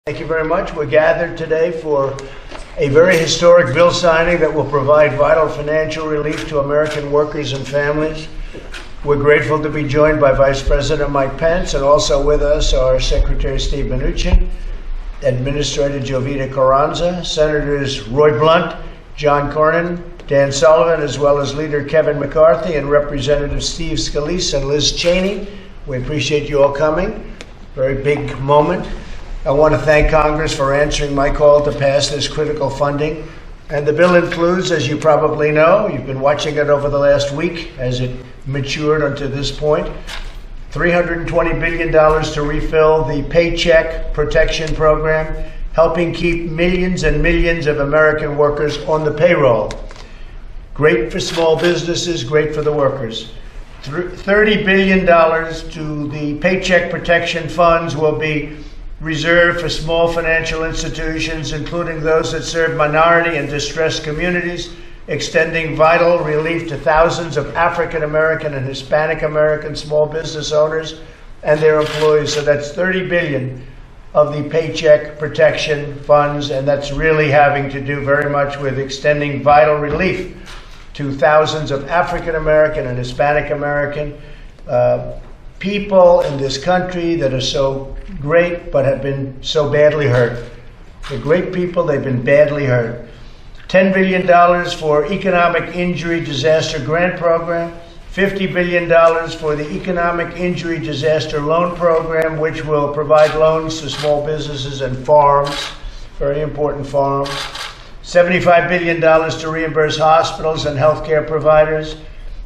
Thank you very much. We're gathered today for a very historic bill signing that will provide vital financial relief to American workers and families. We're grateful to be joined by Vice President Mike Pence, and also with us are Secretary Steve Mnuchin, Administrator Jovita Carranza, Senators Roy Blunt, John Cornyn, Dan Sullivan, as well as Leader Kevin McCarthy and Representative Steve Scalise and Liz Cheney. We appreciate you all coming. Very big moment. I want to thank Congress for answering my call to pass this critical funding. And the bill includes, as you probably know, you've been watching it over the last week as it matured until this point, $320 billion to refill the Paycheck Protection Program, helping keep millions and millions of American workers on the payroll. Great for small businesses, great for the workers. $30 billion to the Paycheck Protection Funds will be reserved for small financial institutions, including those that serve minority and distressed communities, extending vital relief to thousands of African American and Hispanic American small business owners and their employees. So that's $30 billion of the Paycheck Protection Funds, and that's really having to do very much with extending vital relief to thousands of African American and Hispanic American people in this country that are so great but have been so badly hurt. They're great people, they've been badly hurt. $10 billion for Economic Injury Disaster Grant Program, $50 billion for the Economic Injury Disaster Loan Program, which will provide loans to small businesses and farms, very important farms. $75 billion to reimburse hospitals and healthcare providers.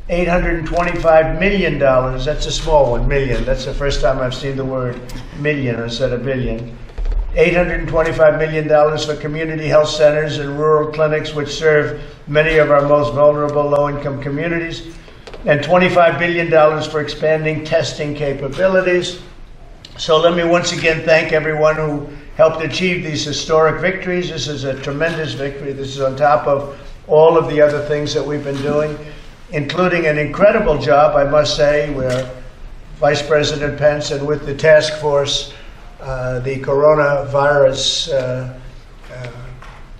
$825 million, that's a small one, million. That's the first time I've seen the word million instead of billion. $825 million for community health centers and rural clinics, which serve many of our most vulnerable low-income communities. And $25 billion for expanding testing capabilities. So let me once again thank everyone who helped achieve these historic victories. This is a tremendous victory. This is on top of all of the other things that we've been doing, including an incredible job, I must say, where Vice President Pence and with the task force, the coronavirus,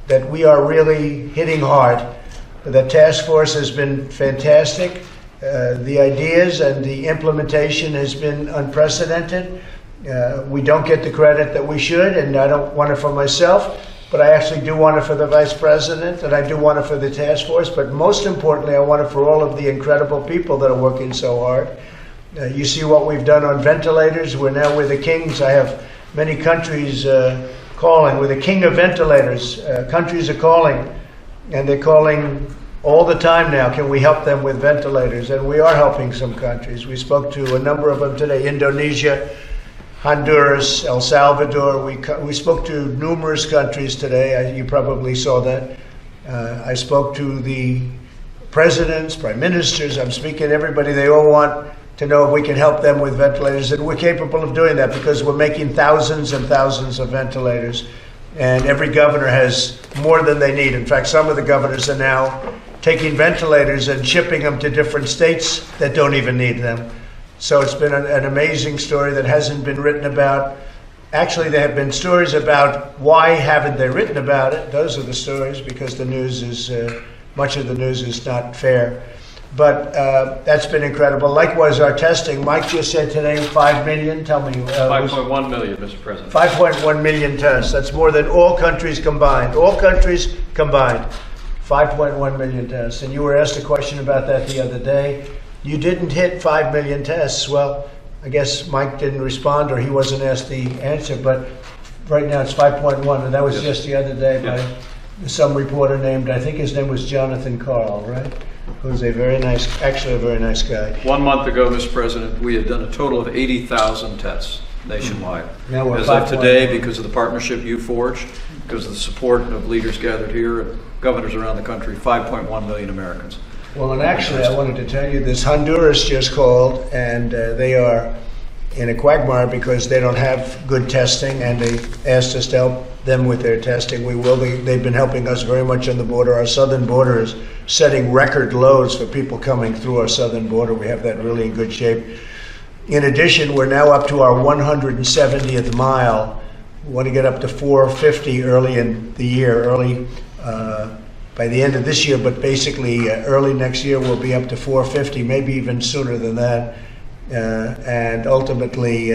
that we are really hitting hard. The task force has been fantastic. The ideas and the implementation has been unprecedented. We don't get the credit that we should, and I don't want it for myself, but I actually do want it for the Vice President, and I do want it for the task force, but most importantly, I want it for all of the incredible people that are working so hard. You see what we've done on ventilators. We're now with the kings. I have many countries calling. We're the king of ventilators. Countries are calling, and they're calling all the time now. Can we help them with ventilators? And we are helping some countries. We spoke to a number of them today. Indonesia, Honduras, El Salvador. We spoke to numerous countries today. You probably saw that. I spoke to the presidents, prime ministers. I'm speaking to everybody. They all want to know if we can help them with ventilators, and we're capable of doing that because we're making thousands and thousands of ventilators, and every governor has more than they need. In fact, some of the governors are now taking ventilators and shipping them to different states that don't even need them. So it's been an amazing story that hasn't been written about. Actually, there have been stories about why haven't they written about it. Those are the stories, because the news is, much of the news is not fair. But that's been incredible. Likewise, our testing. Mike just said today 5 million. Tell me. 5.1 million, Mr. President. 5.1 million tests. That's more than all countries combined. All countries combined. 5.1 million tests. And you were asked a question about that the other day. You didn't hit 5 million tests. Well, I guess Mike didn't respond, or he wasn't asked the answer, but right now it's 5.1, and that was just the other day by some reporter named, I think his name was Jonathan Carl, right? Who's a very nice, actually a very nice guy. 1 month ago, Mr. President, we had done a total of 80,000 tests nationwide. Now we're As of today, because of the partnership you forged, because of the support of leaders gathered here, and governors around the country, 5.1 million Americans. Well, and actually, I wanted to tell you this. Honduras just called, and they are in a quagmire because they don't have good testing, and they asked us to help them with their testing. We will. They've been helping us very much on the border. Our southern border is setting record lows for people coming through our southern border. We have that really in good shape. In addition, we're now up to our 170th mile We want to get up to 450 early in the year, by the end of this year, but basically early next year we'll be up to 450, maybe even sooner than that. And ultimately,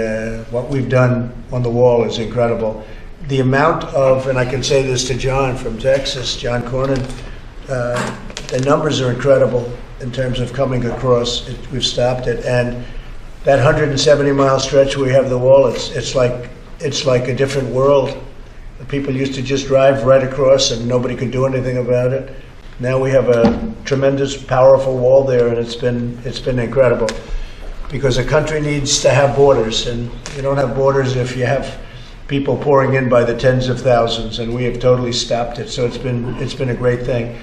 what we've done on the wall is incredible. The amount of, and I can say this to John from Texas, John Cornyn, the numbers are incredible in terms of coming across. We've stopped it, and that 170-mile stretch where we have the wall, it's like a different world. The people used to just drive right across and nobody could do anything about it. Now we have a tremendous, powerful wall there, and it's been incredible. Because a country needs to have borders, and you don't have borders if you have people pouring in by the tens of thousands, and we have totally stopped it. So it's been a great thing.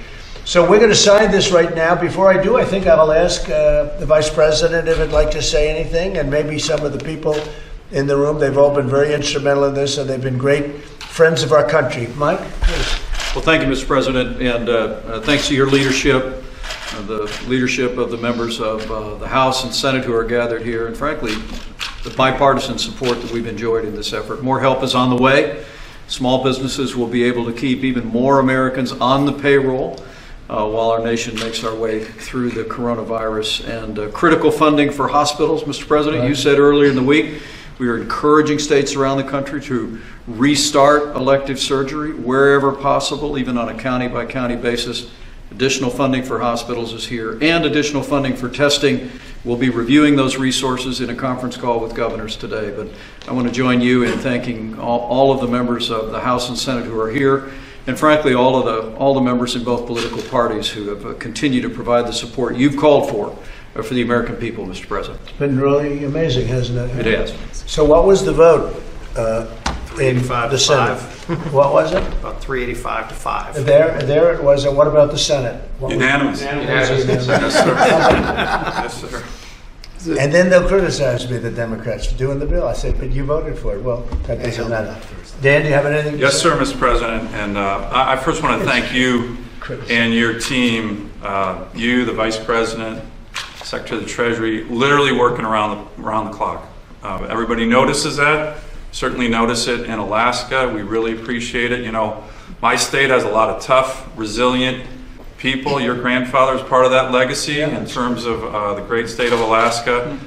So we're going to sign this right now. Before I do, I think I will ask the Vice President if he'd like to say anything, and maybe some of the people in the room. They've all been very instrumental in this, and they've been great friends of our country. Mike, please. Well, thank you, Mr. President, and thanks to your leadership, the leadership of the members of the House and Senate who are gathered here, and frankly, the bipartisan support that we've enjoyed in this effort. More help is on the way. Small businesses will be able to keep even more Americans on the payroll while our nation makes our way through the coronavirus. And critical funding for hospitals, Mr. President, right. You said earlier in the week, we are encouraging states around the country to restart elective surgery wherever possible, even on a county-by-county basis. Additional funding for hospitals is here, and additional funding for testing. We'll be reviewing those resources in a conference call with governors today. But I want to join you in thanking all of the members of the House and Senate who are here, and frankly, all the members in both political parties who have continued to provide the support you've called for the American people, Mr. President. It's been really amazing, hasn't it? It has. So what was the vote in 385 the to Senate? 5. What was it? About 385 to 5. There it was. And what about the Senate? Unanimous. Unanimous. Yes, sir. And then they'll criticize me, the Democrats, for doing the bill. I said, but you voted for it. Well, that doesn't matter. Dan, do you have anything to Yes, say? sir, Mr. President. And I first want to thank you and your team, you, the Vice President, Secretary of the Treasury, literally working around the clock. Everybody notices that. Certainly notice it in Alaska. We really appreciate it. You know, my state has a lot of tough, resilient people. Your grandfather is part of that legacy in terms of the great state of Alaska.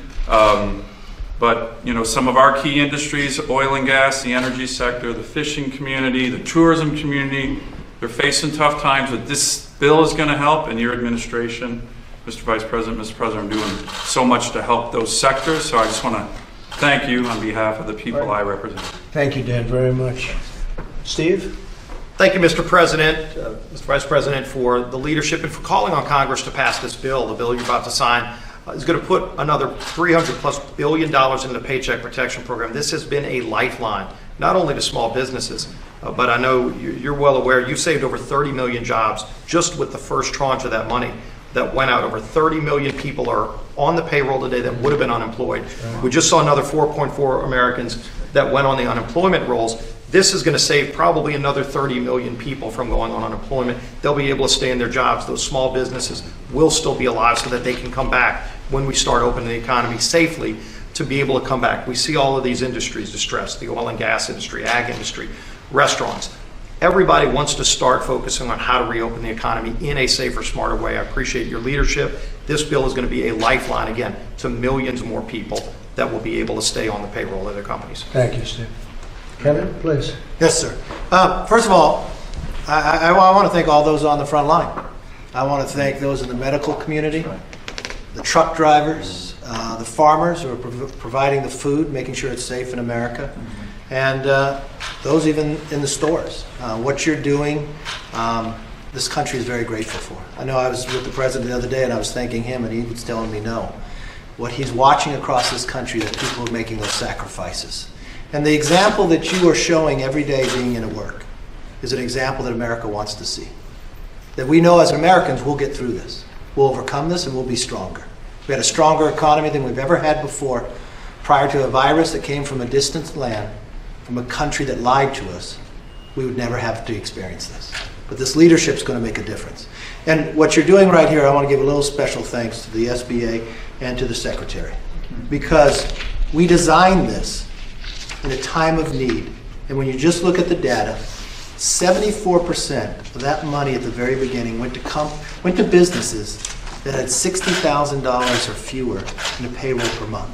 But, you know, some of our key industries, oil and gas, the energy sector, the fishing community, the tourism community, they're facing tough times, but this bill is going to help, and your administration, Mr. Vice President, Mr. President, are doing so much to help those sectors. So I just want to thank you on behalf of the people I represent. Thank you, Dan, very much. Steve? Thank you, Mr. President, Mr. Vice President, for the leadership and for calling on Congress to pass this bill. The bill you're about to sign is going to put another $300+ billion in the Paycheck Protection Program. This has been a lifeline, not only to small businesses, but I know you're well aware you've saved over 30 million jobs just with the first tranche of that money that went out. Over 30 million people are on the payroll today that would have been unemployed. We just saw another 4.4 Americans that went on the unemployment rolls. This is going to save probably another 30 million people from going on unemployment. They'll be able to stay in their jobs. Those small businesses will still be alive so that they can come back when we start opening the economy safely to be able to come back. We see all of these industries distressed, the oil and gas industry, ag industry, restaurants. Everybody wants to start focusing on how to reopen the economy in a safer, smarter way. I appreciate your leadership. This bill is going to be a lifeline, again, to millions more people that will be able to stay on the payroll of their companies. Thank you, Steve. Kevin, please. Yes, sir. First of all, I want to thank all those on the front line. I want to thank those in the medical community, the truck drivers, the farmers who are providing the food, making sure it's safe in America, and those even in the stores. What you're doing, this country is very grateful for. I know I was with the president the other day and I was thanking him and he was telling me no. What he's watching across this country, that people are making those sacrifices. And the example that you are showing every day being in work is an example that America wants to see. That we know as Americans we'll get through this. We'll overcome this and we'll be stronger. We had a stronger economy than we've ever had before. Prior to a virus that came from a distant land, from a country that lied to us, we would never have to experience this. But this leadership is going to make a difference. And what you're doing right here, I want to give a little special thanks to the SBA and to the Secretary. Because we designed this in a time of need And when you just look at the data, 74% of that money at the very beginning went to businesses that had $60,000 or fewer in a payroll per month.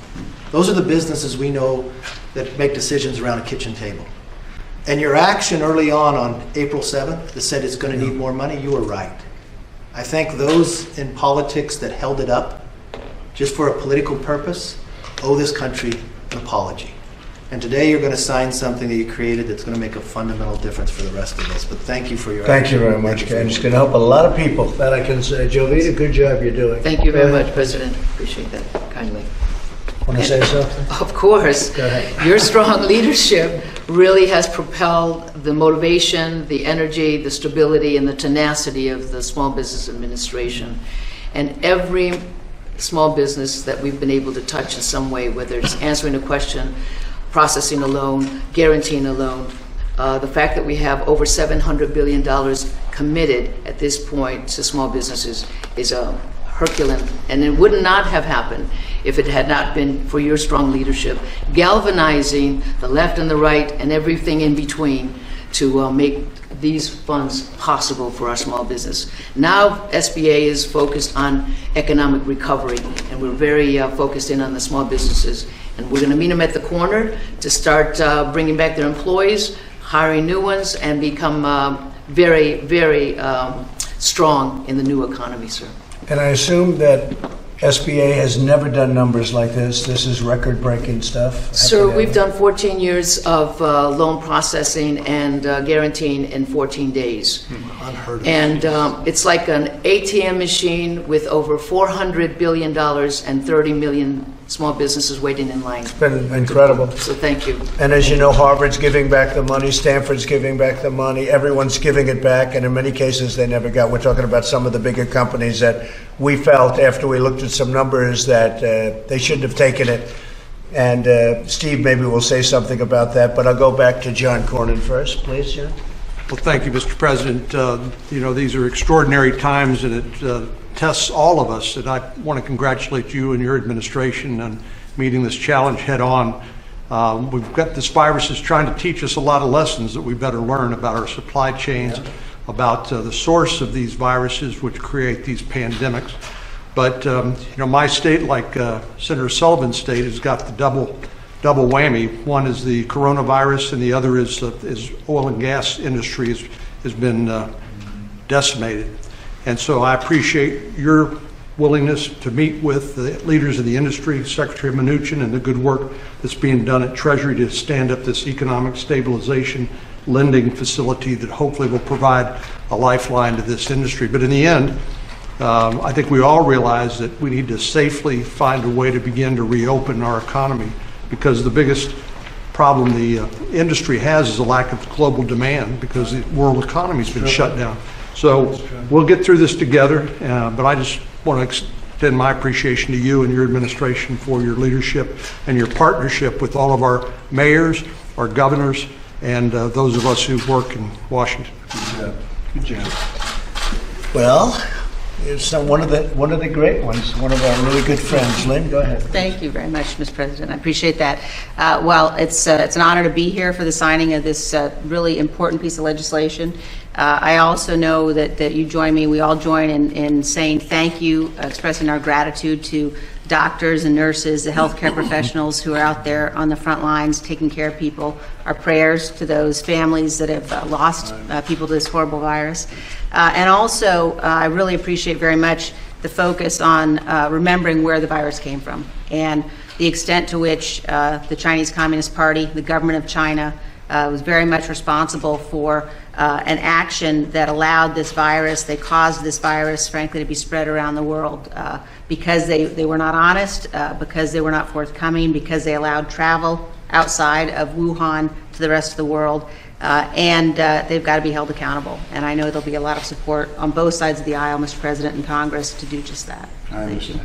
Those are the businesses we know that make decisions around a kitchen table. And your action early on April 7th that said it's going to need more money, you were right. I thank those in politics that held it up just for a political purpose owe this country an apology. And today you're going to sign something that you created that's going to make a fundamental difference for the rest of us. But thank you for your Thank you action. very much, Ken. It's going to help a lot of people, that I can say. Jovita, good job you're doing. Thank you very much, President. Appreciate that kindly. Want to say something? Of course. Go ahead. Your strong leadership really has propelled the motivation, the energy, the stability, and the tenacity of the Small Business Administration. And every small business that we've been able to touch in some way, whether it's answering a question, processing a loan, guaranteeing a loan, the fact that we have over $700 billion committed at this point to small businesses is Herculean, and it would not have happened if it had not been for your strong leadership, galvanizing the left and the right and everything in between to make these funds possible for our small business. Now SBA is focused on economic recovery, and we're very focused in on the small businesses, and we're going to meet them at the corner to start bringing back their employees, hiring new ones, and become very, very strong in the new economy, sir. And I assume that SBA has never done numbers like this. This is record-breaking stuff. Sir, we've done 14 years of loan processing and guaranteeing in 14 days. Unheard of. And it's like an ATM machine with over $400 billion and 30 million small businesses waiting in line. It's been incredible. So thank you. And as you know, Harvard's giving back the money, Stanford's giving back the money, everyone's giving it back, and in many cases they never got. We're talking about some of the bigger companies that we felt after we looked at some numbers that they shouldn't have taken it. And Steve maybe will say something about that, but I'll go back to John Cornyn first, please, John. Well, thank you, Mr. President. These are extraordinary times, and it tests all of us, and I want to congratulate you and your administration on meeting this challenge head on. We've got this virus is trying to teach us a lot of lessons that we better learn about our supply chains, about the source of these viruses which create these pandemics. But my state, like Senator Sullivan's state, has got the double whammy. One is the coronavirus, and the other is oil and gas industry has been decimated. And so I appreciate your willingness to meet with the leaders of the industry, Secretary Mnuchin, and the good work that's being done at Treasury to stand up this economic stabilization lending facility that hopefully will provide a lifeline to this industry. But in the end, I think we all realize that we need to safely find a way to begin to reopen our economy, because the biggest problem the industry has is a lack of global demand, because the world economy's been shut down. So we'll get through this together, but I just want to extend my appreciation to you and your administration for your leadership and your partnership with all of our mayors, our governors, and those of us who work in Washington. Good job. Well, it's one of the great ones, one of our really good friends. Lynn, go ahead. Thank you very much, Mr. President. I appreciate that. Well, it's an honor to be here for the signing of this really important piece of legislation. I also know that you join me, we all join in saying thank you, expressing our gratitude to doctors and nurses, the healthcare professionals who are out there on the front lines taking care of people. Our prayers to those families that have lost people to this horrible virus. And also, I really appreciate very much the focus on remembering where the virus came from and the extent to which the Chinese Communist Party, the government of China, was very much responsible for an action that allowed this virus, they caused this virus, frankly, to be spread around the world because they were not honest, because they were not forthcoming, because they allowed travel outside of Wuhan to the rest of the world, and they've got to be held accountable. And I know there'll be a lot of support on both sides of the aisle, Mr. President, and Congress to do just that. Thank you.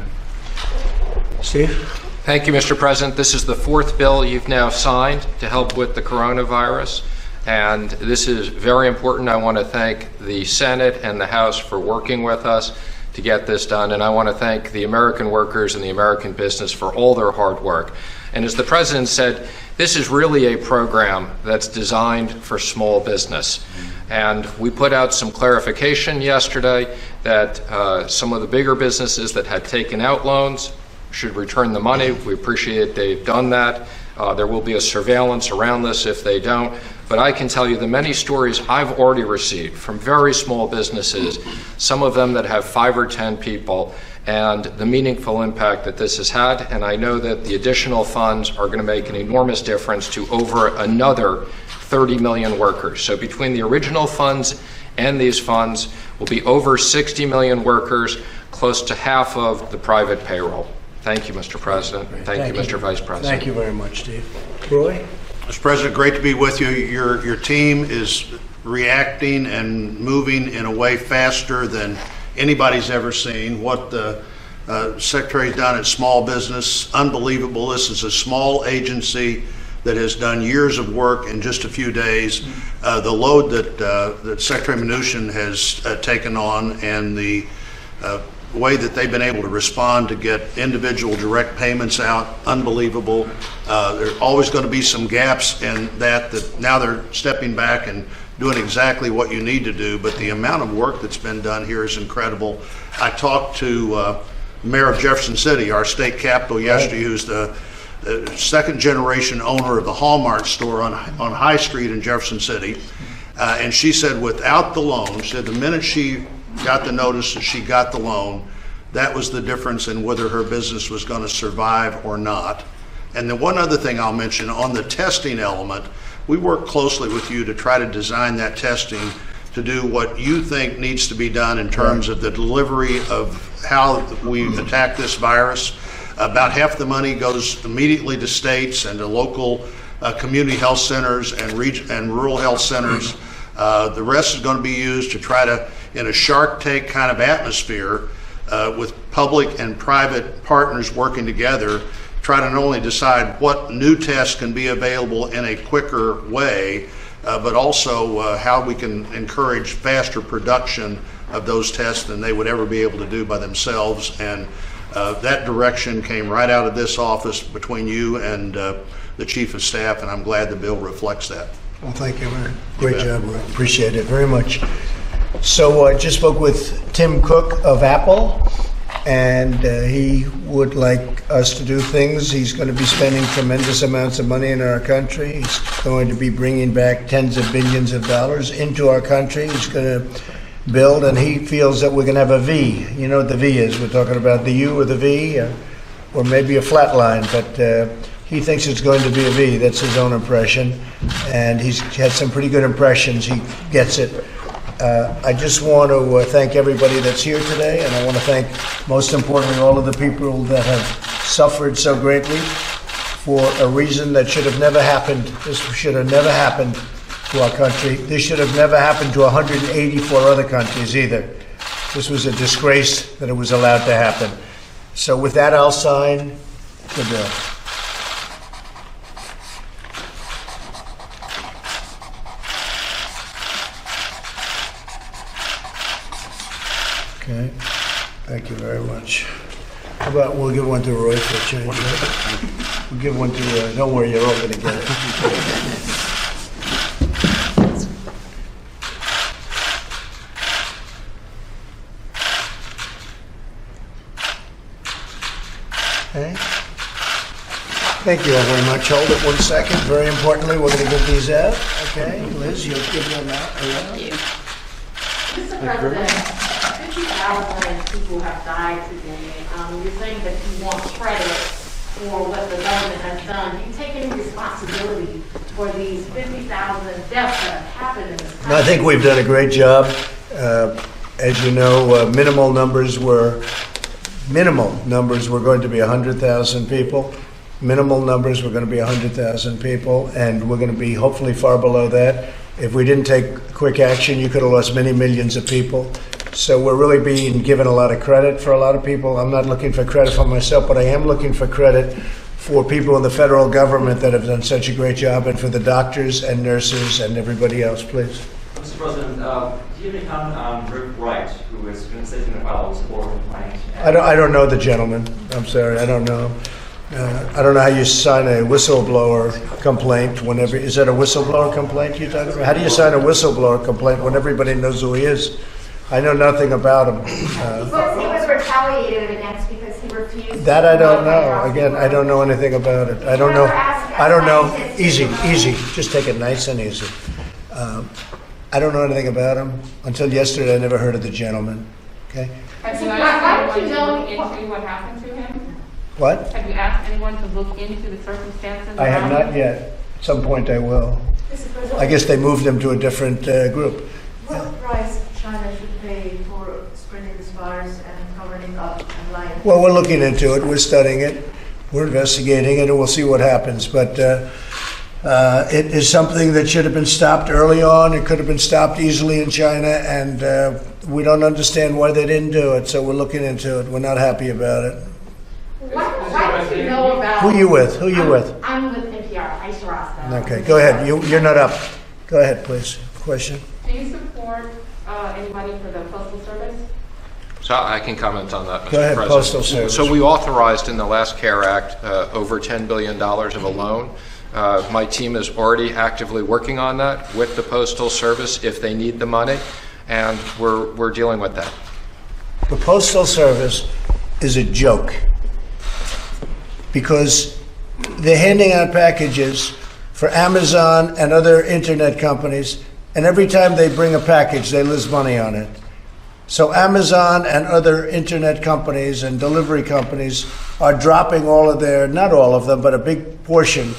Steve? Thank you, Mr. President. This is the fourth bill you've now signed to help with the coronavirus, and this is very important. I want to thank the Senate and the House for working with us to get this done, and I want to thank the American workers and the American business for all their hard work. And as the President said, This is really a program that's designed for small business. And we put out some clarification yesterday that some of the bigger businesses that had taken out loans should return the money. We appreciate they've done that. There will be a surveillance around this if they don't. But I can tell you the many stories I've already received from very small businesses, some of them that have 5 or 10 people, and the meaningful impact that this has had. And I know that the additional funds are going to make an enormous difference to over another 30 million workers. So between the original funds and these funds will be over 60 million workers, close to half of the private payroll. Thank you, Mr. President. Thank you, Mr. Vice President. Thank you very much, Steve. Roy? Mr. President, great to be with you. Your team is reacting and moving in a way faster than anybody's ever seen. What the Secretary's done at small business, unbelievable. This is a small agency that has done years of work in just a few days. The load that Secretary Mnuchin has taken on, and the way that they've been able to respond to get individual direct payments out, unbelievable. There's always going to be some gaps in that now they're stepping back and doing exactly what you need to do, but the amount of work that's been done here is incredible. I talked to Mayor of Jefferson City, our state capital, yesterday, who's the second generation owner of the Hallmark store on High Street in Jefferson City. And she said without the loan, she said the minute she got the notice that she got the loan, that was the difference in whether her business was going to survive or not. And then one other thing I'll mention on the testing element, we work closely with you to try to design that testing to do what you think needs to be done in terms of the delivery of how we attack this virus. About half the money goes immediately to states and to local community health centers and rural health centers. The rest is going to be used to try to, in a Shark Tank kind of atmosphere, with public and private partners working together, try to not only decide what new tests can be available in a quicker way, but also how we can encourage faster production of those tests than they would ever be able to do by themselves. And that direction came right out of this office between you and the Chief of Staff, and I'm glad the bill reflects that. Well, thank you, man. Great job, Roy. Appreciate it very much. So I just spoke with Tim Cook of Apple, and he would like us to do things. He's going to be spending tremendous amounts of money in our country. He's going to be bringing back tens of billions of dollars into our country. He's going to build, and he feels that we're going to have a V. You know what the V is. We're talking about the U or the V, or maybe a flat line, but he thinks it's going to be a V. That's his own impression, and he's had some pretty good impressions. He gets it. I just want to thank everybody that's here today, and I want to thank, most importantly, all of the people that have suffered so greatly for a reason that should have never happened. This should have never happened to our country. This should have never happened to 184 other countries either. This was a disgrace that it was allowed to happen. So with that, I'll sign the bill. Okay, thank you very much. How about we'll give one to Roy for a change, right? We'll give one to, don't worry, you're all going to get it. Okay. Thank you all very much. Hold it 1 second. Very importantly, we're going to give these out. Okay, Liz, you'll give them out. Thank you. Mr. President, 50,000 people have died today. You're saying that you want credit for what the government has done. Do you take any responsibility for these 50,000 deaths that have happened in this country? I think we've done a great job. As you know, minimal numbers were going to be 100,000 people. Minimal numbers were going to be 100,000 people, and we're going to be hopefully far below that. If we didn't take quick action, you could have lost many millions of people. So we're really being given a lot of credit for a lot of people. I'm not looking for credit for myself, but I am looking for credit for people in the federal government that have done such a great job, and for the doctors and nurses and everybody else, please. Mr. President, do you have any comment on Rick Wright, who has been stating about support complaint? I don't know the gentleman. I'm sorry, I don't know. I don't know how you sign a whistleblower complaint whenever, is that a whistleblower complaint you're talking about? How do you sign a whistleblower complaint when everybody knows who he is? I know nothing about him. Because he was retaliated against because he refused. That I don't know. Again, I don't know anything about it. I don't know. Easy. Just take it nice and easy. I don't know anything about him. Until yesterday, I never heard of the gentleman. Okay? Have you asked anyone to look into what happened to him? What? Have you asked anyone to look into the circumstances? I have not yet. At some point, I will. I guess they moved him to a different group. What price China should pay for spreading this virus and covering up and lying? Well, we're looking into it. We're studying it. We're investigating it, and we'll see what happens. But it is something that should have been stopped early on. It could have been stopped easily in China, and we don't understand why they didn't do it. So we're looking into it. We're not happy about it. Why don't you know about... Who you with? I'm with NPR, Aisha Rasta. Okay, go ahead. You're not up. Go ahead, please. Question? Do you support anybody for the Postal Service? So I can comment on that, Mr. Go ahead, President. Postal Service. So we authorized in the last CARE Act over $10 billion of a loan. My team is already actively working on that with the Postal Service if they need the money, and we're dealing with that. The Postal Service is a joke because they're handing out packages for Amazon and other internet companies, and every time they bring a package, they lose money on it. So Amazon and other internet companies and delivery companies are dropping all of their, not all of them, but a big portion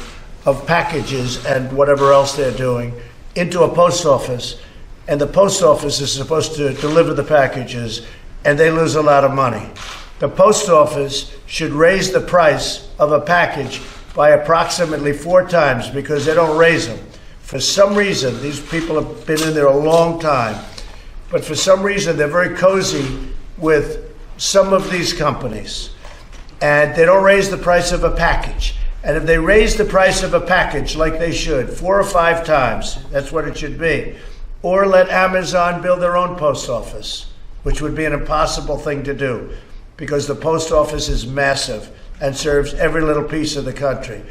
of packages and whatever else they're doing into a post office. And the post office is supposed to deliver the packages, and they lose a lot of money. The post office should raise the price of a package by approximately 4 times because they don't raise them. For some reason, these people have been in there a long time, but for some reason they're very cozy with some of these companies, and they don't raise the price of a package. And if they raise the price of a package like they should, 4 or 5 times, that's what it should be, or let Amazon build their own post office, which would be an impossible thing to do because the post office is massive and serves every little piece of the country.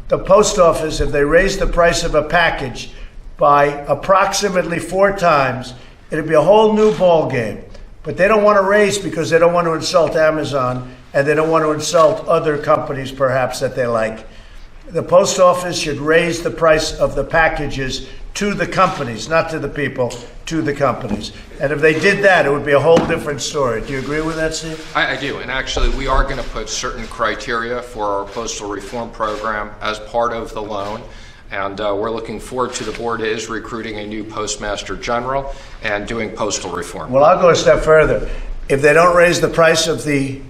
The post office, if they raise the price of a package by approximately 4 times, it'd be a whole new ball game. But they don't want to raise because they don't want to insult Amazon and they don't want to insult other companies perhaps that they like. The post office should raise the price of the packages to the companies, not to the people, to the companies. And if they did that, it would be a whole different story. Do you agree with that, Steve? I do, and actually we are going to put certain criteria for our postal reform program as part of the loan. And we're looking forward to the board is recruiting a new postmaster general and doing postal reform. Well, I'll go a step further. If they don't raise the price of the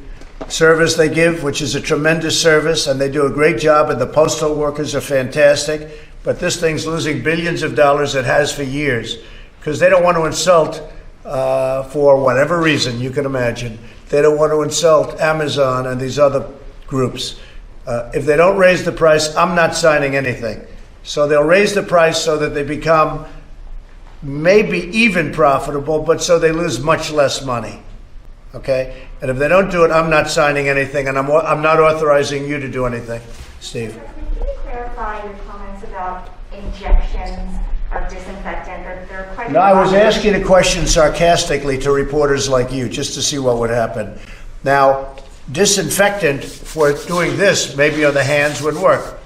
service they give, which is a tremendous service, and they do a great job, and the postal workers are fantastic, but this thing's losing billions of dollars, it has for years, because they don't want to insult, for whatever reason you can imagine, they don't want to insult Amazon and these other groups. If they don't raise the price, I'm not signing anything. So they'll raise the price so that they become maybe even profitable, but so they lose much less money. Okay? And if they don't do it, I'm not signing anything, and I'm not authorizing you to do anything. Steve. Can you clarify your comments about injections of disinfectant? They're quite... No, I was asking a question sarcastically to reporters like you, just to see what would happen. Now, disinfectant for doing this, maybe on the hands, would work.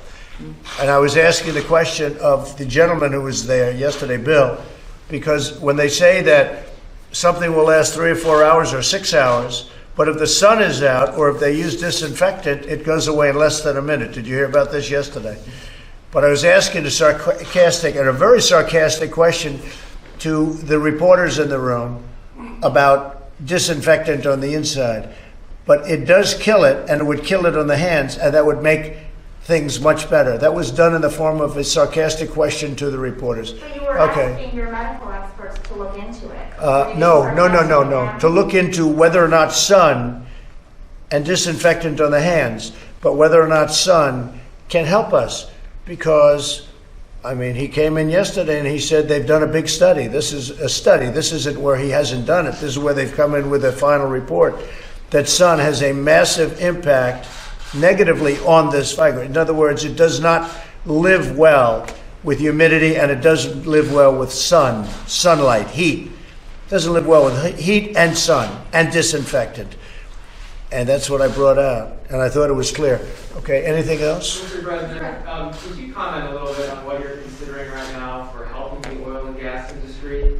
And I was asking the question of the gentleman who was there yesterday, Bill, because when they say that something will last 3 or 4 hours or 6 hours, but if the sun is out or if they use disinfectant, it goes away in less than a minute. Did you hear about this yesterday? But I was asking a very sarcastic question to the reporters in the room about disinfectant on the inside. But it does kill it, and it would kill it on the hands, and that would make things much better. That was done in the form of a sarcastic question to the reporters. But you were asking your medical experts to look into it. No. To look into whether or not sun and disinfectant on the hands, but whether or not sun can help us. Because, I mean, he came in yesterday and he said they've done a big study. This is a study. This isn't where he hasn't done it. This is where they've come in with a final report that sun has a massive impact, negatively on this fiber. In other words, it does not live well with humidity, and it doesn't live well with sunlight, heat. It doesn't live well with heat and sun and disinfectant. And that's what I brought out, and I thought it was clear. Okay, anything else? Mr. President, could you comment a little bit on what you're considering right now for helping the oil and gas industry?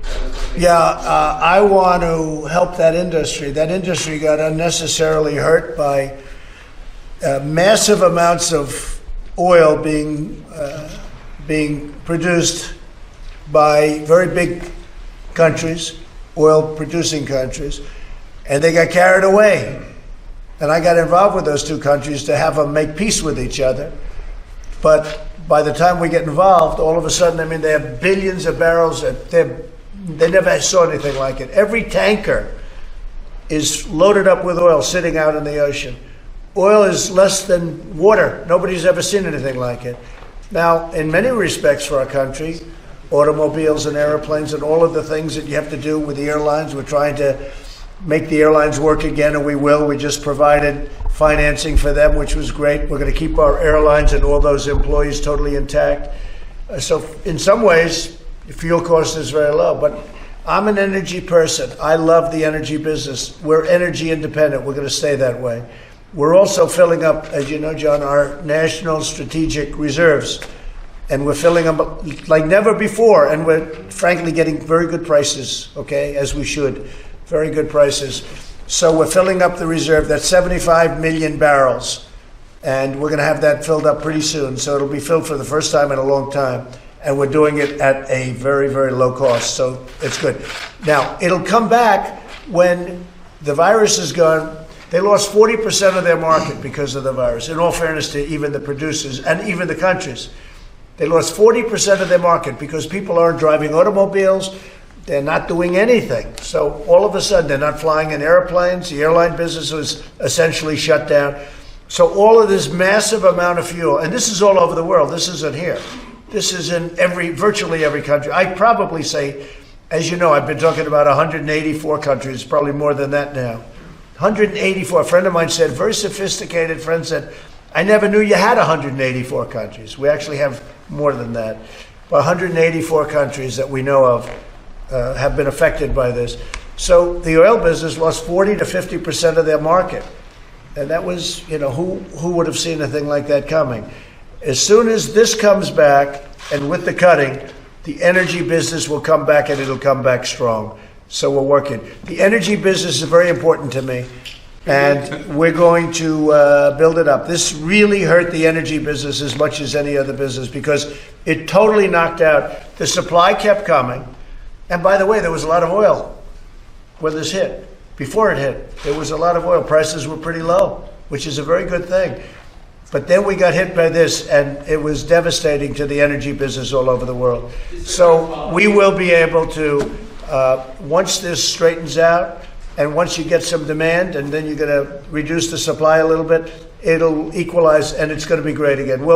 Yeah, I want to help that industry. That industry got unnecessarily hurt by massive amounts of oil being produced by very big countries, oil-producing countries, and they got carried away. And I got involved with those two countries to have them make peace with each other. But by the time we get involved, all of a sudden, I mean, they have billions of barrels. They never saw anything like it. Every tanker is loaded up with oil sitting out in the ocean. Oil is less than water. Nobody's ever seen anything like it. Now, in many respects for our country, automobiles and airplanes and all of the things that you have to do with the airlines, we're trying to make the airlines work again, and we will. We just provided financing for them, which was great. We're going to keep our airlines and all those employees totally intact. So in some ways, the fuel cost is very low, but I'm an energy person. I love the energy business. We're energy independent. We're going to stay that way. We're also filling up, as you know, John, our national strategic reserves, and we're filling them up like never before, and we're frankly getting very good prices, okay, as we should. Very good prices. So we're filling up the reserve. That's 75 million barrels. And we're going to have that filled up pretty soon. So it'll be filled for the first time in a long time. And we're doing it at a very, very low cost. So it's good. Now, it'll come back when the virus is gone. They lost 40% of their market because of the virus, in all fairness to even the producers and even the countries. They lost 40% of their market because people aren't driving automobiles. They're not doing anything. So all of a sudden, they're not flying in airplanes. The airline business was essentially shut down. So all of this massive amount of fuel, and this is all over the world. This isn't here. This is in virtually every country. I'd probably say, as you know, I've been talking about 184 countries, probably more than that now. 184. A friend of mine said, very sophisticated friend said, I never knew you had 184 countries. We actually have more than that. But 184 countries that we know of have been affected by this. So the oil business lost 40 to 50% of their market. And that was, you know, who would have seen a thing like that coming? As soon as this comes back, and with the cutting, the energy business will come back, and it'll come back strong. So we're working. The energy business is very important to me, and we're going to build it up. This really hurt the energy business as much as any other business because it totally knocked out. The supply kept coming. And by the way, there was a lot of oil when this hit. Before it hit, there was a lot of oil. Prices were pretty low, which is a very good thing. But then we got hit by this, and it was devastating to the energy business all over the world. So we will be able to, once this straightens out, and once you get some demand, and then you're going to reduce the supply a little bit, it'll equalize, and it's going to be great again.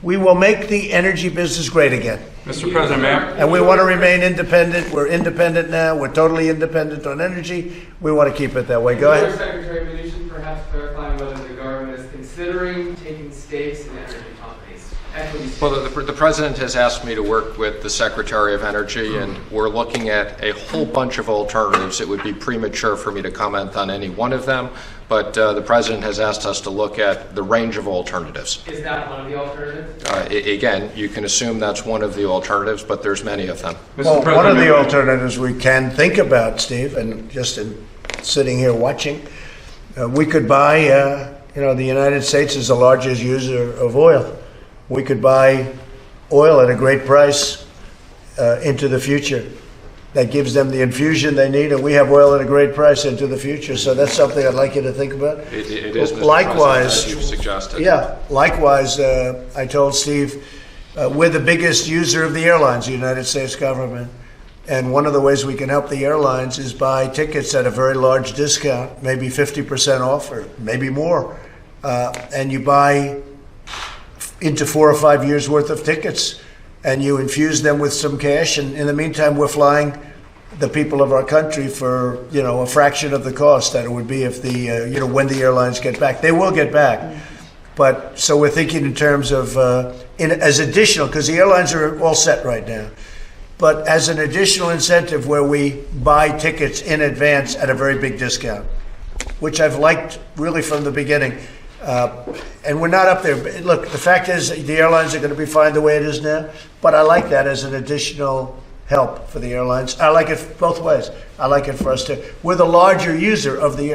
We will make the energy business great again. Mr. President, ma'am. And we want to remain independent. We're independent now. We're totally independent on energy. We want to keep it that way. Go ahead. Secretary Mnuchin, perhaps clarifying whether the government is considering taking stakes in energy companies, equity stakes. Well, the President has asked me to work with the Secretary of Energy, and we're looking at a whole bunch of alternatives. It would be premature for me to comment on any one of them, but the President has asked us to look at the range of alternatives. Is that one of the alternatives? Again, you can assume that's one of the alternatives, but there's many of them. Well, one of the alternatives we can think about, Steve, and just in sitting here watching, we could buy, the United States is the largest user of oil. We could buy oil at a great price into the future. That gives them the infusion they need, and we have oil at a great price into the future. So that's something I'd like you to think about. It is, Mr. Likewise, President, as you've suggested. Yeah, likewise, I told Steve, we're the biggest user of the airlines, the United States government. And one of the ways we can help the airlines is buy tickets at a very large discount, maybe 50% off or maybe more. And you buy into 4 or 5 years worth of tickets, and you infuse them with some cash. And in the meantime, we're flying the people of our country for, a fraction of the cost that it would be if when the airlines get back. They will get back. But, so we're thinking in terms of, as additional, because the airlines are all set right now, but as an additional incentive where we buy tickets in advance at a very big discount, which I've liked really from the beginning. And we're not up there. Look, the fact is the airlines are going to be fine the way it is now, but I like that as an additional help for the airlines. I like it both ways. I like it for us too. We're the largest user of the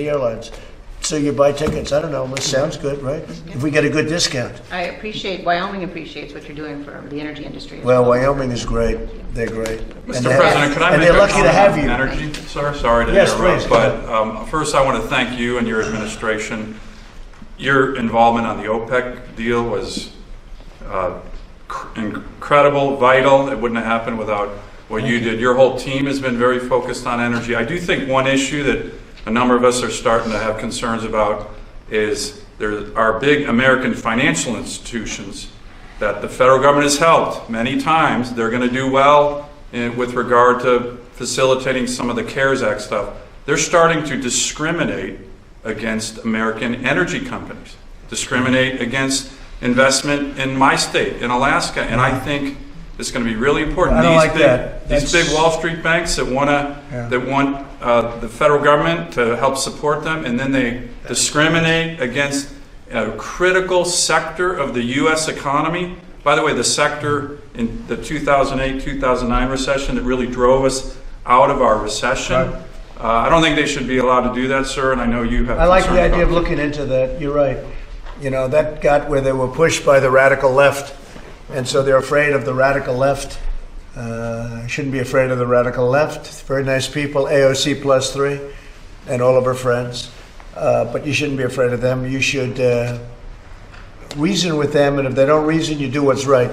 airlines. So you buy tickets. I don't know. It sounds good, right? If we get a good discount. Wyoming appreciates what you're doing for the energy industry. Well, Wyoming is great. They're great. Mr. President, could I make they're a lucky to comment have on you. energy, sir? Sorry to Yes, interrupt, please, but first I want to thank you and your administration. Your involvement on the OPEC deal was incredible, vital. It wouldn't have happened without what you did. Your whole team has been very focused on energy. I do think one issue that a number of us are starting to have concerns about is there are big American financial institutions that the federal government has helped many times. They're going to do well with regard to facilitating some of the CARES Act stuff. They're starting to discriminate against American energy companies, discriminate against investment in my state, in Alaska, and I think it's going to be really important. I don't like that. These big Wall Street banks that want the federal government to help support them, and then they discriminate against a critical sector of the U.S. economy. By the way, the sector in the 2008-2009 recession that really drove us out of our recession. Right. I don't think they should be allowed to do that, sir, and I know you have. I like the concern idea of about looking into that. You're right. You know, that got where they were pushed by the radical left, and so they're afraid of the radical left. Shouldn't be afraid of the radical left. Very nice people, AOC +3, and all of her friends. But you shouldn't be afraid of them. You should reason with them, and if they don't reason, you do what's right.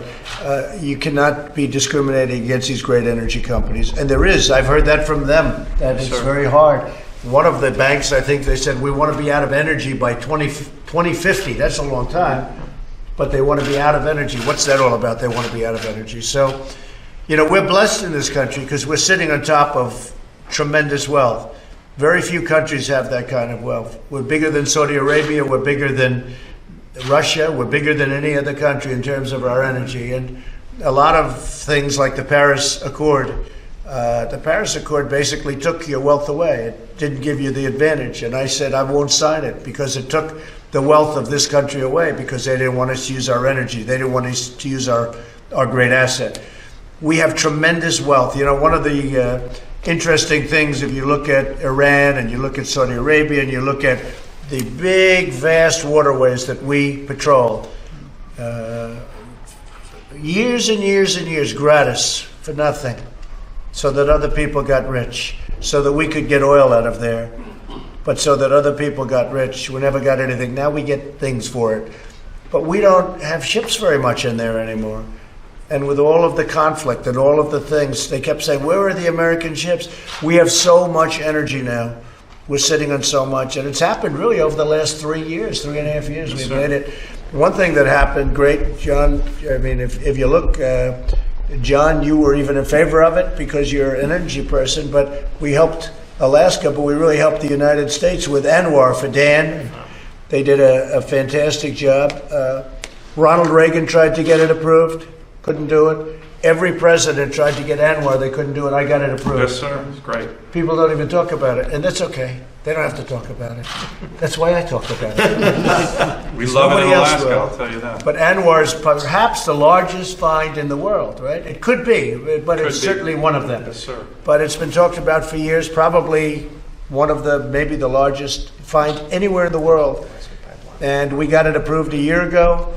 You cannot be discriminating against these great energy companies. And there is, I've heard that from them, that it's very hard. One of the banks, I think they said, we want to be out of energy by 2050. That's a long time, but they want to be out of energy. What's that all about? They want to be out of energy. So, you know, we're blessed in this country because we're sitting on top of tremendous wealth. Very few countries have that kind of wealth. We're bigger than Saudi Arabia. We're bigger than Russia. We're bigger than any other country in terms of our energy. And a lot of things like the Paris Accord. The Paris Accord basically took your wealth away. It didn't give you the advantage. And I said, I won't sign it because it took the wealth of this country away because they didn't want us to use our energy. They didn't want us to use our great asset. We have tremendous wealth. You know, one of the interesting things, if you look at Iran and you look at Saudi Arabia and you look at the big, vast waterways that we patrol, years and years and years gratis for nothing, so that other people got rich, so that we could get oil out of there, but so that other people got rich. We never got anything. Now we get things for it. But we don't have ships very much in there anymore. And with all of the conflict and all of the things, they kept saying, where are the American ships? We have so much energy now. We're sitting on so much. And it's happened really over the last 3 years, 3.5 years. We've made it. One thing that happened, great, John, I mean, if you look, John, you were even in favor of it because you're an energy person, but we helped Alaska, but we really helped the United States with ANWR for Dan. They did a fantastic job. Ronald Reagan tried to get it approved. Couldn't do it. Every president tried to get ANWR. They couldn't do it. I got it approved. Yes, sir. It's great. People don't even talk about it, and that's okay. They don't have to talk about it. That's why I talk about it. We love it in Nobody else Alaska, will. I'll tell you that. But ANWR is perhaps the largest find in the world, right? It could be, but it's certainly one of them. Yes, sir. But it's been talked about for years, probably one of the, maybe the largest find anywhere in the world. And we got it approved a year ago.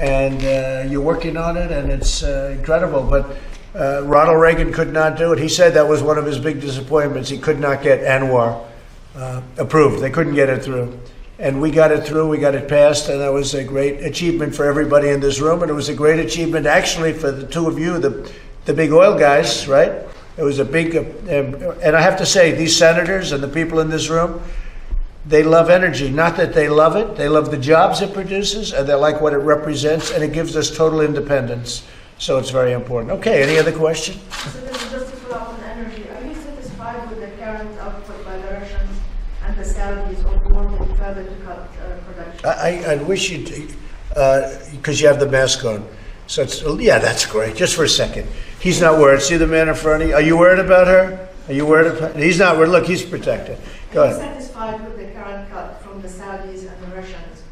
And you're working on it, and it's incredible. But Ronald Reagan could not do it. He said that was one of his big disappointments. He could not get ANWR approved. They couldn't get it through. And we got it through. We got it passed, and that was a great achievement for everybody in this room. And it was a great achievement, actually, for the two of you, the big oil guys, right? It was a big, and I have to say, these senators and the people in this room, they love energy. Not that they love it. They love the jobs it produces, and they like what it represents, and it gives us total independence. So it's very important. Okay, any other question? So this is just to follow up on energy. Are you satisfied with the current output by the Russians and the Saudis, or do you want them further to cut production? I wish you'd, because you have the mask on. So it's, yeah, that's great. Just for a second. He's not worried. See the man in front of you? Are you worried about her? Are you worried about He's not worried. Look, he's protected. Go Are you ahead. satisfied with the current cut from the Saudis and the Russians?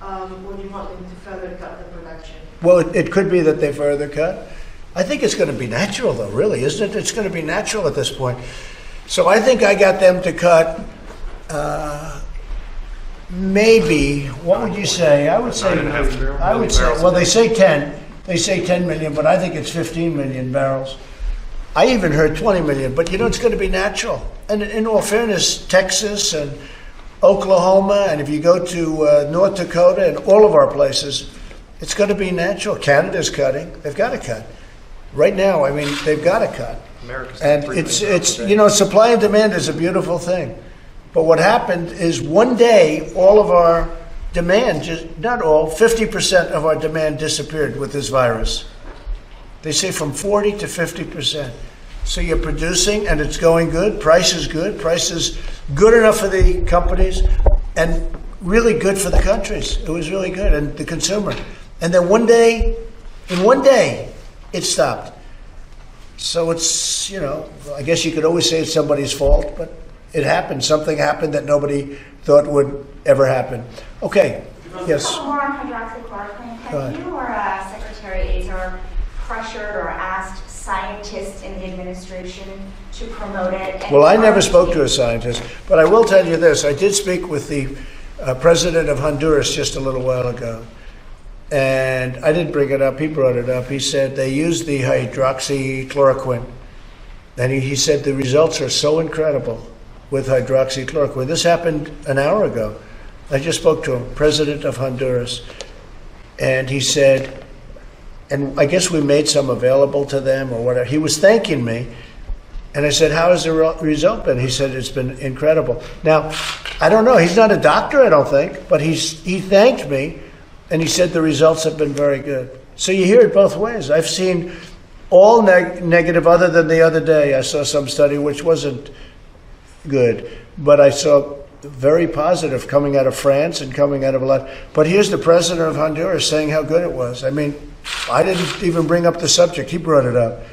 Or do you want them to further cut the production? Well, it could be that they further cut. I think it's going to be natural, though, really, isn't it? It's going to be natural at this point. So I think I got them to cut maybe, what would you say? I would say, well, they say 10. They say 10 million, but I think it's 15 million barrels. I even heard 20 million, but you know, it's going to be natural. And in all fairness, Texas and Oklahoma, and if you go to North Dakota and all of our places, it's going to be natural. Canada's cutting. They've got to cut. Right now, I mean, they've got to cut. America's And it's you know, supply and demand is a beautiful thing. But what happened is one day, all of our demand, just not all, 50% of our demand disappeared with this virus. They say from 40 to 50%. So you're producing and it's going good. Price is good. Price is good enough for the companies and really good for the countries. It was really good, and the consumer. And then one day, in one day, it stopped. So it's, you know, I guess you could always say it's somebody's fault, but it happened. Something happened that nobody thought would ever happen. Okay, yes. More on hydroxychloroquine. Go Have ahead. you or Secretary Azar pressured or asked scientists in the administration to promote it? Well, I never spoke to a scientist, but I will tell you this. I did speak with the president of Honduras just a little while ago, and I didn't bring it up. He brought it up. He said they used the hydroxychloroquine, and he said the results are so incredible with hydroxychloroquine. This happened an hour ago. I just spoke to him, president of Honduras, and he said, and I guess we made some available to them or whatever. He was thanking me, and I said, how has the result been? He said, it's been incredible. Now, I don't know. He's not a doctor, I don't think, but he thanked me, and he said the results have been very good. So you hear it both ways. I've seen all negative, other than the other day. I saw some study which wasn't good, but I saw very positive coming out of France and coming out of a lot. But here's the president of Honduras saying how good it was. I mean, I didn't even bring up the subject. He brought it up.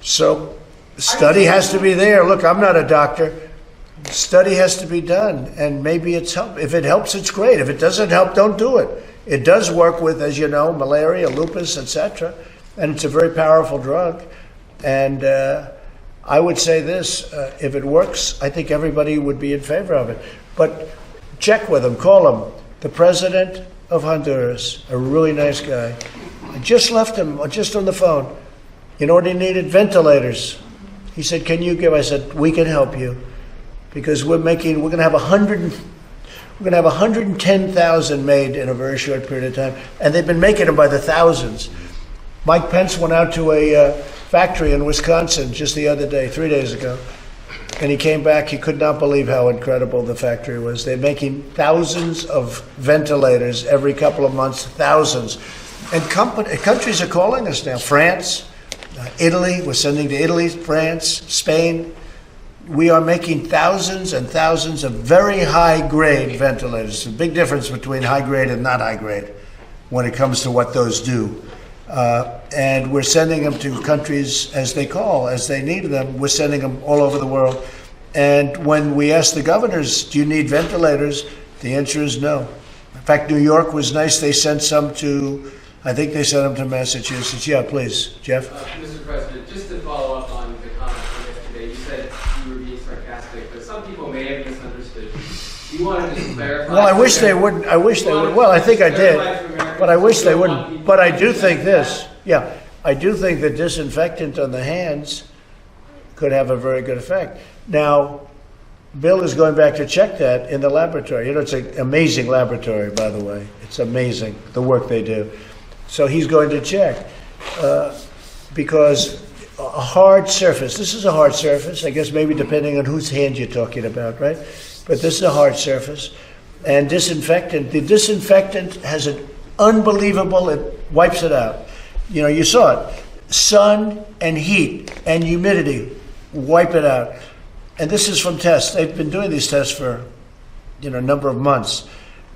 So study has to be there. Look, I'm not a doctor. Study has to be done, and maybe it's help. If it helps, it's great. If it doesn't help, don't do it. It does work with, as you know, malaria, lupus, etc., and it's a very powerful drug. And I would say this, if it works, I think everybody would be in favor of it. But check with him, call him. The president of Honduras, a really nice guy. I just left him, just on the phone. You know what he needed? Ventilators. He said, can you give? I said, we can help you. Because we're going to have 110,000 made in a very short period of time. And they've been making them by the thousands. Mike Pence went out to a factory in Wisconsin just the other day, 3 days ago. And he came back, he could not believe how incredible the factory was. They're making thousands of ventilators every couple of months, thousands. And countries are calling us now. France, Italy, we're sending to Italy, France, Spain. We are making thousands and thousands of very high-grade ventilators. There's a big difference between high-grade and not high-grade when it comes to what those do. And we're sending them to countries as they call, as they need them. We're sending them all over the world. And when we ask the governors, do you need ventilators? The answer is no. In fact, New York was nice. They sent some to, I think they sent them to Massachusetts. Yeah, please, Jeff. Mr. President, just to follow up on the comments from yesterday, you said you were being sarcastic, but some people may have misunderstood. You wanted to clarify. Well, I wish they wouldn't. I wish they would. Well, I think I did, but I wish they wouldn't. But I do think this. Yeah, I do think the disinfectant on the hands could have a very good effect. Now, Bill is going back to check that in the laboratory. You know, it's an amazing laboratory, by the way. It's amazing, the work they do. So he's going to check because a hard surface, this is a hard surface, I guess maybe depending on whose hand you're talking about, right? But this is a hard surface. And disinfectant, the disinfectant has an unbelievable, it wipes it out. You know, you saw it. Sun and heat and humidity wipe it out. And this is from tests. They've been doing these tests for number of months.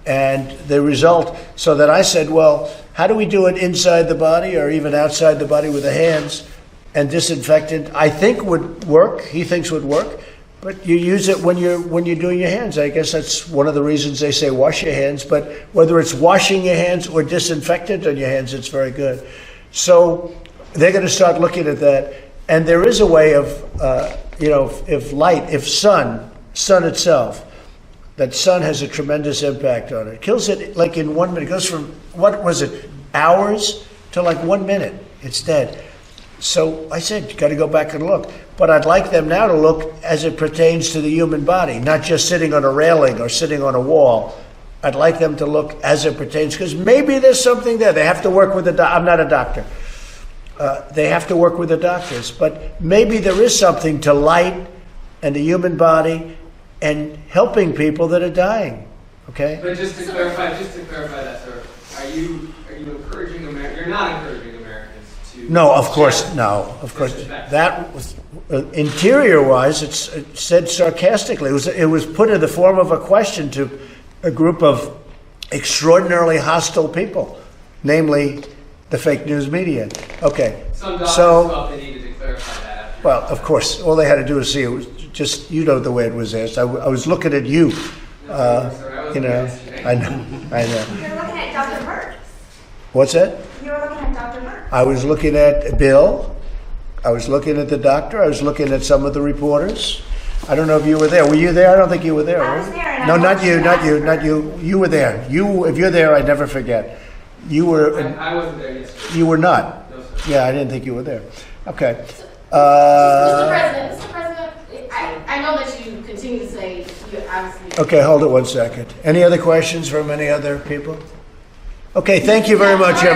And the result, so that I said, well, how do we do it inside the body or even outside the body with the hands? And disinfectant, I think would work, he thinks would work, but you use it when you're doing your hands. I guess that's one of the reasons they say wash your hands, but whether it's washing your hands or disinfectant on your hands, it's very good. So they're going to start looking at that. And there is a way of, if light, if sun itself, that sun has a tremendous impact on it. It kills it like in 1 minute. It goes from, what was it, hours to like 1 minute. It's dead. So I said, you got to go back and look. But I'd like them now to look as it pertains to the human body, not just sitting on a railing or sitting on a wall. I'd like them to look as it pertains, because maybe there's something there. They have to work with I'm not a doctor. They have to work with the doctors. But maybe there is something to light and the human body and helping people that are dying. Okay? But just to clarify that, sir, are you encouraging Americans? You're not encouraging Americans to. No, of course, no, of course. That was interior-wise. It said sarcastically. It was put in the form of a question to a group of extraordinarily hostile people, namely the fake news media. Okay, Some doctors felt they needed to clarify that after. Well, of course, all they had to do is see it was just, the way it was asked. I was looking at you. I know. You're looking at Dr. Merck. What's that? You were looking at Dr. Merck. I was looking at Bill. I was looking at the doctor. I was looking at some of the reporters. I don't know if you were there. Were you there? I don't think you were there. I was there. And No, I not watched you, it not you, after. not you. You were there. If you're there, I never forget. You were. I wasn't there yesterday. You were not. No, sir. Yeah, I didn't think you were there. Okay. Mr. President, I know that you continue to say you obviously. Okay, hold it 1 second. Any other questions from any other people? Okay, thank you very much, everyone.